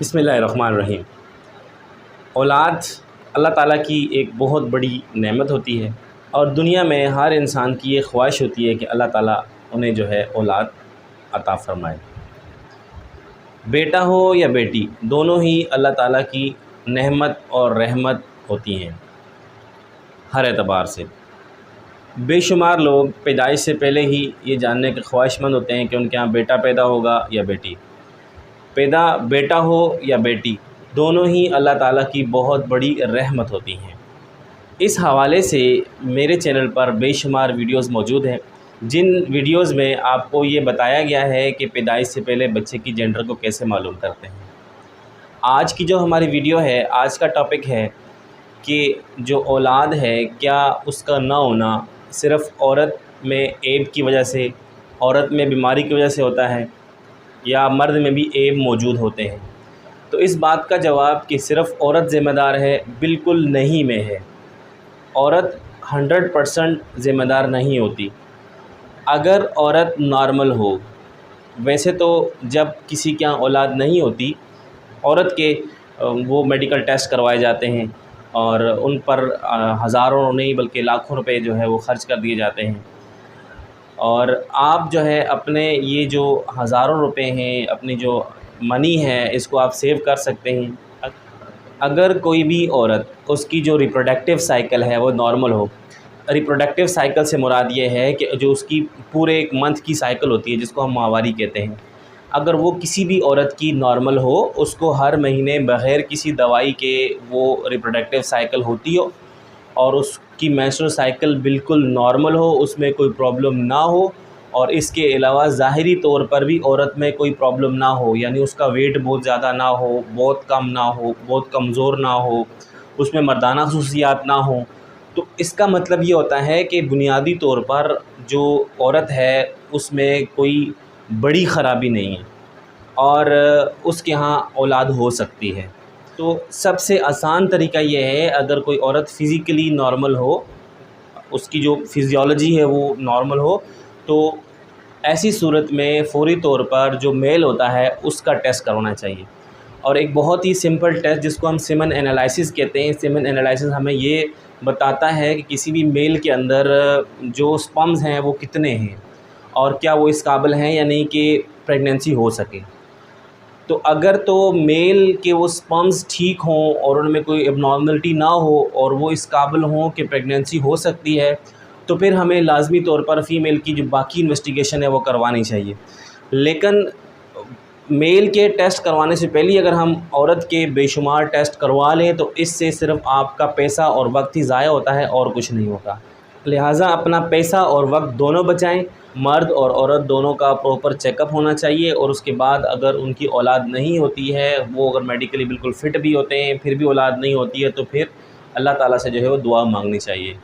بسم اللہ الرحمن الرحیم۔ اولاد اللہ تعالیٰ کی ایک بہت بڑی نعمت ہوتی ہے، اور دنیا میں ہر انسان کی یہ خواہش ہوتی ہے کہ اللہ تعالیٰ انہیں جو ہے اولاد عطا فرمائے۔ بیٹا ہو یا بیٹی، دونوں ہی اللہ تعالیٰ کی نعمت اور رحمت ہوتی ہیں ہر اعتبار سے۔ بے شمار لوگ پیدائش سے پہلے ہی یہ جاننے کے خواہش مند ہوتے ہیں کہ ان کے ہاں بیٹا پیدا ہوگا یا بیٹی۔ بیٹا ہو یا بیٹی، دونوں ہی اللہ تعالیٰ کی بہت بڑی رحمت ہوتی ہیں۔ اس حوالے سے میرے چینل پر بے شمار ویڈیوز موجود ہیں، جن ویڈیوز میں آپ کو یہ بتایا گیا ہے کہ پیدائش سے پہلے بچے کی جنڈر کو کیسے معلوم کرتے ہیں۔ آج کی جو ہماری ویڈیو ہے، آج کا ٹاپک ہے کہ جو اولاد ہے، کیا اس کا نہ ہونا صرف عورت میں عیب کی وجہ سے، عورت میں بیماری کی وجہ سے ہوتا ہے، یا مرد میں بھی عیب موجود ہوتے ہیں؟ تو اس بات کا جواب کہ صرف عورت ذمہ دار ہے، بالکل نہیں میں ہے۔ عورت 100% ذمہ دار نہیں ہوتی۔ اگر عورت نارمل ہو، ویسے تو جب کسی کے یہاں اولاد نہیں ہوتی، عورت کے وہ میڈیکل ٹیسٹ کروائے جاتے ہیں، اور ان پر ہزاروں نہیں بلکہ لاکھوں روپے جو ہے وہ خرچ کر دیے جاتے ہیں، اور آپ جو ہے اپنے یہ جو ہزاروں روپے ہیں، اپنی جو منی ہے، اس کو آپ سیو کر سکتے ہیں۔ اگر کوئی بھی عورت، اس کی جو ریپروڈکٹیو سائیکل ہے وہ نارمل ہو۔ ریپروڈکٹیو سائیکل سے مراد یہ ہے کہ جو اس کی پورے ایک منتھ کی سائیکل ہوتی ہے، جس کو ہم ماہواری کہتے ہیں، اگر وہ کسی بھی عورت کی نارمل ہو، اس کو ہر مہینے بغیر کسی دوائی کے وہ ریپروڈکٹیو سائیکل ہوتی ہو، اور اس کی مینسٹرل سائیکل بالکل نارمل ہو، اس میں کوئی پرابلم نہ ہو، اور اس کے علاوہ ظاہری طور پر بھی عورت میں کوئی پرابلم نہ ہو، یعنی اس کا ویٹ بہت زیادہ نہ ہو، بہت کم نہ ہو، بہت کمزور نہ ہو، اس میں مردانہ خصوصیات نہ ہوں، تو اس کا مطلب یہ ہوتا ہے کہ بنیادی طور پر جو عورت ہے اس میں کوئی بڑی خرابی نہیں ہے، اور اس کے ہاں اولاد ہو سکتی ہے۔ تو سب سے آسان طریقہ یہ ہے، اگر کوئی عورت فزیکلی نارمل ہو، اس کی جو فزیولوجی ہے وہ نارمل ہو، تو ایسی صورت میں فوری طور پر جو میل ہوتا ہے اس کا ٹیسٹ کروانا چاہیے۔ اور ایک بہت ہی سمپل ٹیسٹ جس کو ہم سیمن انالائسس کہتے ہیں، سیمن انالائسس ہمیں یہ بتاتا ہے کہ کسی بھی میل کے اندر جو سپرمز ہیں وہ کتنے ہیں، اور کیا وہ اس قابل ہیں یا نہیں کہ پریگننسی ہو سکے۔ تو اگر تو میل کے وہ سپرمز ٹھیک ہوں اور ان میں کوئی ابنارملٹی نہ ہو، اور وہ اس قابل ہوں کہ پریگننسی ہو سکتی ہے، تو پھر ہمیں لازمی طور پر فیمیل کی جو باقی انویسٹیگیشن ہے وہ کروانی چاہیے۔ لیکن میل کے ٹیسٹ کروانے سے پہلے اگر ہم عورت کے بے شمار ٹیسٹ کروا لیں، تو اس سے صرف آپ کا پیسہ اور وقت ہی ضائع ہوتا ہے، اور کچھ نہیں ہوتا۔ لہٰذا اپنا پیسہ اور وقت دونوں بچائیں۔ مرد اور عورت دونوں کا پراپر چیک اپ ہونا چاہیے، اور اس کے بعد اگر ان کی اولاد نہیں ہوتی ہے، وہ اگر میڈیکلی بالکل فٹ بھی ہوتے ہیں، پھر بھی اولاد نہیں ہوتی ہے، تو پھر اللہ تعالیٰ سے جو ہے وہ دعا مانگنی چاہیے۔